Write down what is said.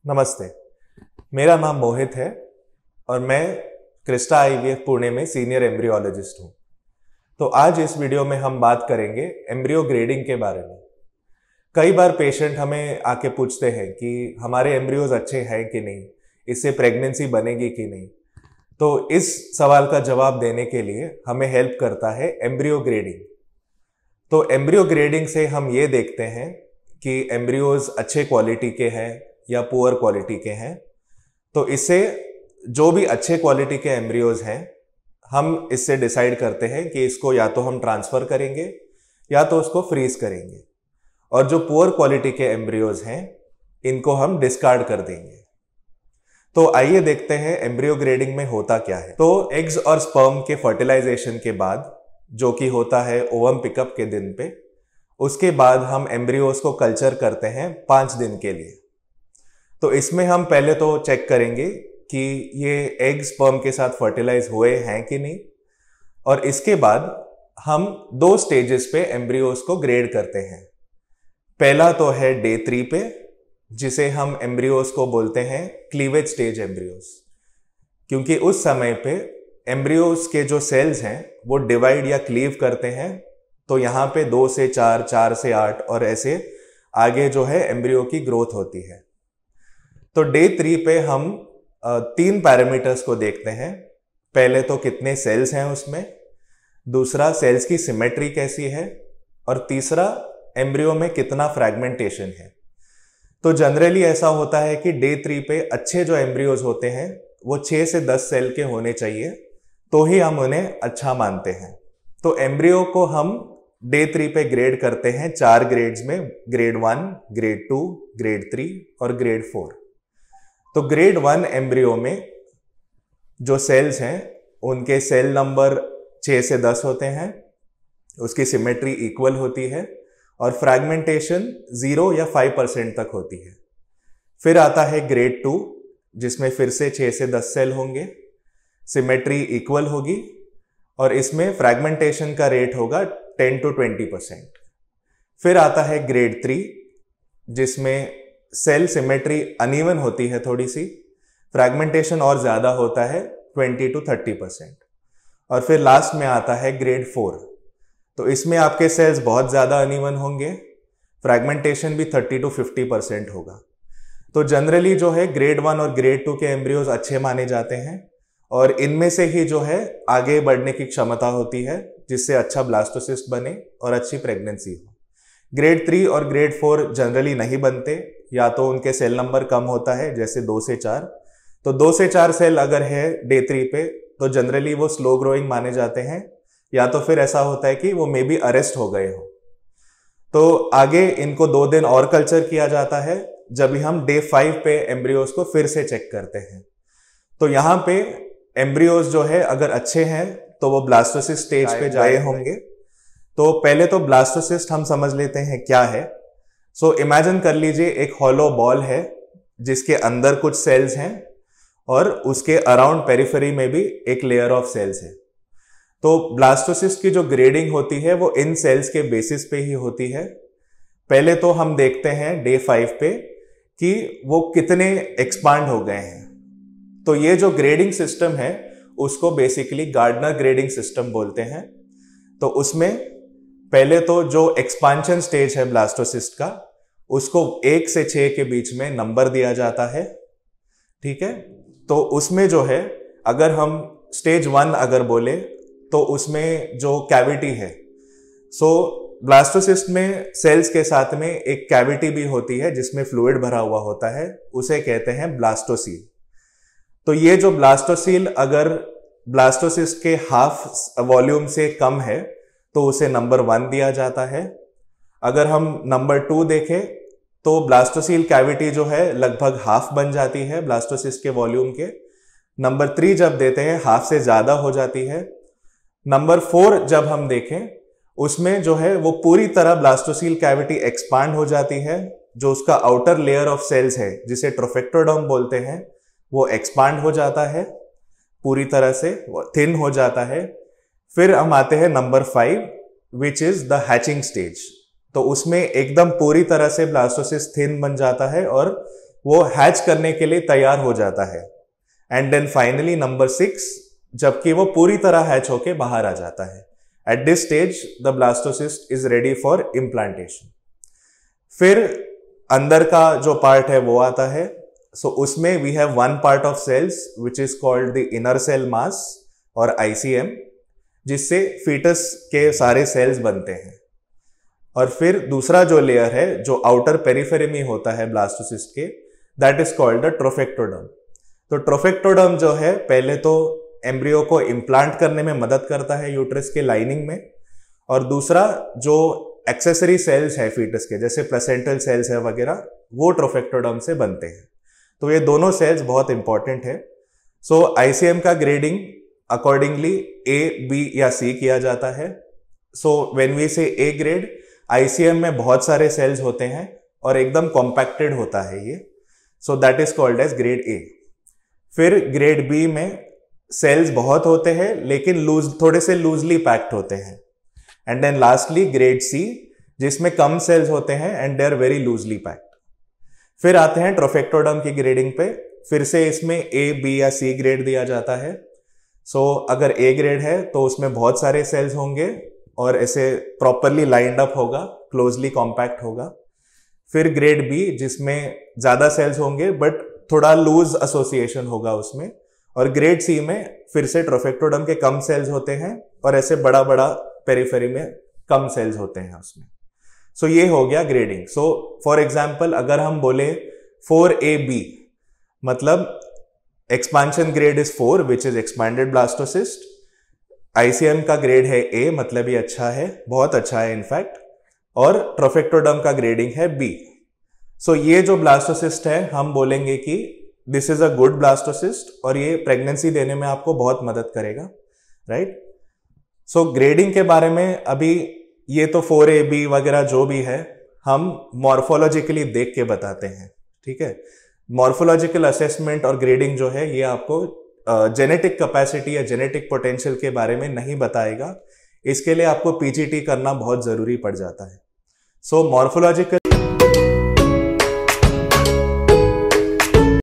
नमस्ते, मेरा नाम मोहित है और मैं क्रिस्टा आईवीएफ पुणे में सीनियर एम्ब्रियोलॉजिस्ट हूँ। तो आज इस वीडियो में हम बात करेंगे एम्ब्रियो ग्रेडिंग के बारे में। कई बार पेशेंट हमें आके पूछते हैं कि हमारे एम्ब्रियोज अच्छे हैं कि नहीं, इससे प्रेगनेंसी बनेगी कि नहीं। तो इस सवाल का जवाब देने के लिए हमें हेल्प करता है एम्ब्रियो ग्रेडिंग। तो एम्ब्रियो ग्रेडिंग से हम ये देखते हैं कि एम्ब्रियोज अच्छे क्वालिटी के हैं या पुअर क्वालिटी के हैं। तो इससे जो भी अच्छे क्वालिटी के एम्ब्रियोज हैं, हम इससे डिसाइड करते हैं कि इसको या तो हम ट्रांसफर करेंगे या तो उसको फ्रीज करेंगे, और जो पुअर क्वालिटी के एम्ब्रियोज हैं इनको हम डिस्कार्ड कर देंगे। तो आइए देखते हैं एम्ब्रियो ग्रेडिंग में होता क्या है। तो एग्स और स्पर्म के फर्टिलाइजेशन के बाद, जो कि होता है ओवम पिकअप के दिन पे, उसके बाद हम एम्ब्रियोज को कल्चर करते हैं 5 दिन के लिए। तो इसमें हम पहले तो चेक करेंगे कि ये एग स्पर्म के साथ फर्टिलाइज हुए हैं कि नहीं, और इसके बाद हम 2 स्टेजेस पे एम्ब्रियोज को ग्रेड करते हैं। पहला तो है डे 3 पे, जिसे हम एम्ब्रियोज को बोलते हैं क्लीवेज स्टेज एम्ब्रियोज, क्योंकि उस समय पे एम्ब्रियोज के जो सेल्स हैं वो डिवाइड या क्लीव करते हैं। तो यहाँ पे 2 से 4, 4 से 8 और ऐसे आगे जो है एम्ब्रियो की ग्रोथ होती है। तो डे 3 पे हम 3 पैरामीटर्स को देखते हैं। पहले तो कितने सेल्स हैं उसमें, दूसरा सेल्स की सिमेट्री कैसी है, और तीसरा एम्ब्रियो में कितना फ्रैगमेंटेशन है। तो जनरली ऐसा होता है कि डे 3 पे अच्छे जो एम्ब्रियोज होते हैं वो 6 से 10 सेल के होने चाहिए, तो ही हम उन्हें अच्छा मानते हैं। तो एम्ब्रियो को हम डे 3 पे ग्रेड करते हैं 4 ग्रेड्स में, ग्रेड 1, ग्रेड 2, ग्रेड 3 और ग्रेड 4। तो ग्रेड 1 एम्ब्रियो में जो सेल्स हैं उनके सेल नंबर 6 से 10 होते हैं, उसकी सिमेट्री इक्वल होती है और फ्रैगमेंटेशन 0 या 5% तक होती है। फिर आता है ग्रेड 2, जिसमें फिर से 6 से 10 सेल होंगे, सिमेट्री इक्वल होगी और इसमें फ्रैगमेंटेशन का रेट होगा 10 to 20%। फिर आता है ग्रेड 3, जिसमें सेल सिमेट्री अनइवन होती है थोड़ी सी, फ्रैगमेंटेशन और ज्यादा होता है 20 to 30%। और फिर लास्ट में आता है ग्रेड 4। तो इसमें आपके सेल्स बहुत ज्यादा अनइवन होंगे, फ्रैगमेंटेशन भी 30 to 50% होगा। तो जनरली जो है ग्रेड 1 और ग्रेड 2 के एम्ब्रियोज अच्छे माने जाते हैं, और इनमें से ही जो है आगे बढ़ने की क्षमता होती है, जिससे अच्छा ब्लास्टोसिस्ट बने और अच्छी प्रेगनेंसी हो। ग्रेड 3 और ग्रेड 4 जनरली नहीं बनते, या तो उनके सेल नंबर कम होता है, जैसे 2 से 4। तो 2 से 4 सेल अगर है डे 3 पे, तो जनरली वो स्लो ग्रोइंग माने जाते हैं, या तो फिर ऐसा होता है कि वो मे बी अरेस्ट हो गए हो। तो आगे इनको 2 दिन और कल्चर किया जाता है, जब भी हम डे 5 पे एम्ब्रियोज को फिर से चेक करते हैं। तो यहाँ पे एम्ब्रियोज जो है अगर अच्छे हैं तो वो ब्लास्टोसिस्ट स्टेज पे जाए होंगे। तो पहले तो ब्लास्टोसिस्ट हम समझ लेते हैं क्या है। सो इमेजिन कर लीजिए एक हॉलो बॉल है जिसके अंदर कुछ सेल्स हैं और उसके अराउंड पेरिफेरी में भी एक लेयर ऑफ सेल्स है। तो ब्लास्टोसिस्ट की जो ग्रेडिंग होती है वो इन सेल्स के बेसिस पे ही होती है। पहले तो हम देखते हैं डे 5 पे कि वो कितने एक्सपांड हो गए हैं। तो ये जो ग्रेडिंग सिस्टम है उसको बेसिकली गार्डनर ग्रेडिंग सिस्टम बोलते हैं। तो उसमें पहले तो जो एक्सपांशन स्टेज है ब्लास्टोसिस्ट का, उसको 1 से 6 के बीच में नंबर दिया जाता है, ठीक है। तो उसमें जो है अगर हम स्टेज 1 अगर बोले तो उसमें जो कैविटी है, सो ब्लास्टोसिस्ट में सेल्स के साथ में एक कैविटी भी होती है जिसमें फ्लूइड भरा हुआ होता है, उसे कहते हैं ब्लास्टोसील। तो ये जो ब्लास्टोसील अगर ब्लास्टोसिस्ट के हाफ वॉल्यूम से कम है तो उसे नंबर 1 दिया जाता है। अगर हम नंबर 2 देखें तो ब्लास्टोसील कैविटी जो है लगभग हाफ बन जाती है ब्लास्टोसिस्ट के वॉल्यूम के। नंबर 3 जब देते हैं हाफ से ज्यादा हो जाती है। नंबर 4 जब हम देखें उसमें जो है वो पूरी तरह ब्लास्टोसील कैविटी एक्सपांड हो जाती है, जो उसका आउटर लेयर ऑफ सेल्स है जिसे ट्रोफेक्टोडर्म बोलते हैं वो एक्सपांड हो जाता है, पूरी तरह से थिन हो जाता है। फिर हम आते हैं number 5 which is the hatching stage. तो उसमें एकदम पूरी तरह से ब्लास्टोसिस्ट थिन बन जाता है और वो हैच करने के लिए तैयार हो जाता है। एंड देन फाइनली नंबर 6, जबकि वो पूरी तरह हैच होके बाहर आ जाता है। At this stage the blastocyst is ready for implantation. फिर अंदर का जो पार्ट है वो आता है। सो उसमें we have one part of cells which is called the inner cell mass और ICM, जिससे फीटस के सारे सेल्स बनते हैं। और फिर दूसरा जो लेयर है जो आउटर पेरिफेरी में होता है ब्लास्टोसिस्ट के, दैट इज कॉल्ड द ट्रोफेक्टोडर्म। तो ट्रोफेक्टोडर्म जो है पहले तो एम्ब्रियो को इम्प्लांट करने में मदद करता है यूट्रस के लाइनिंग में, और दूसरा जो एक्सेसरी सेल्स है फीटस के, जैसे प्लेसेंटल सेल्स है वगैरह, वो ट्रोफेक्टोडर्म से बनते हैं। तो ये दोनों सेल्स बहुत इंपॉर्टेंट है। सो ICM का ग्रेडिंग अकॉर्डिंगली A, B या C किया जाता है। सो व्हेन वी से A ग्रेड, ICM में बहुत सारे सेल्स होते हैं और एकदम कॉम्पैक्टेड होता है ये, so that is called as grade A। फिर ग्रेड B में सेल्स बहुत होते हैं लेकिन थोड़े से लूजली पैक्ड होते हैं। And then lastly grade C, जिसमें कम सेल्स होते हैं and they are very loosely packed. फिर आते हैं ट्रोफेक्टोडर्म की ग्रेडिंग पे। फिर से इसमें A, B या C ग्रेड दिया जाता है। सो अगर A ग्रेड है तो उसमें बहुत सारे सेल्स होंगे और ऐसे प्रॉपरली लाइंड अप होगा, क्लोजली कॉम्पैक्ट होगा। फिर ग्रेड B, जिसमें ज्यादा सेल्स होंगे बट थोड़ा लूज एसोसिएशन होगा उसमें। और ग्रेड C में फिर से ट्रोफेक्टोडर्म के कम सेल्स होते हैं और ऐसे बड़ा बड़ा पेरिफेरी में कम सेल्स होते हैं उसमें। सो ये हो गया ग्रेडिंग। सो फॉर एग्जाम्पल अगर हम बोले 4AB, मतलब expansion grade is 4 which is expanded blastocyst. ICM का ग्रेड है A, मतलब ये अच्छा है, बहुत अच्छा है इनफैक्ट। और ट्रोफेक्टोडर्म का ग्रेडिंग है B। सो ये जो ब्लास्टोसिस्ट है हम बोलेंगे कि this is a good blastocyst और ये प्रेगनेंसी देने में आपको बहुत मदद करेगा, राइट। सो ग्रेडिंग के बारे में अभी ये तो 4AB वगैरह जो भी है हम मॉर्फोलॉजिकली देख के बताते हैं, ठीक है। मॉर्फोलॉजिकल असेसमेंट और ग्रेडिंग जो है ये आपको जेनेटिक कैपेसिटी या जेनेटिक पोटेंशियल के बारे में नहीं बताएगा। इसके लिए आपको PGT करना बहुत जरूरी पड़ जाता है। सो मॉर्फोलॉजिकल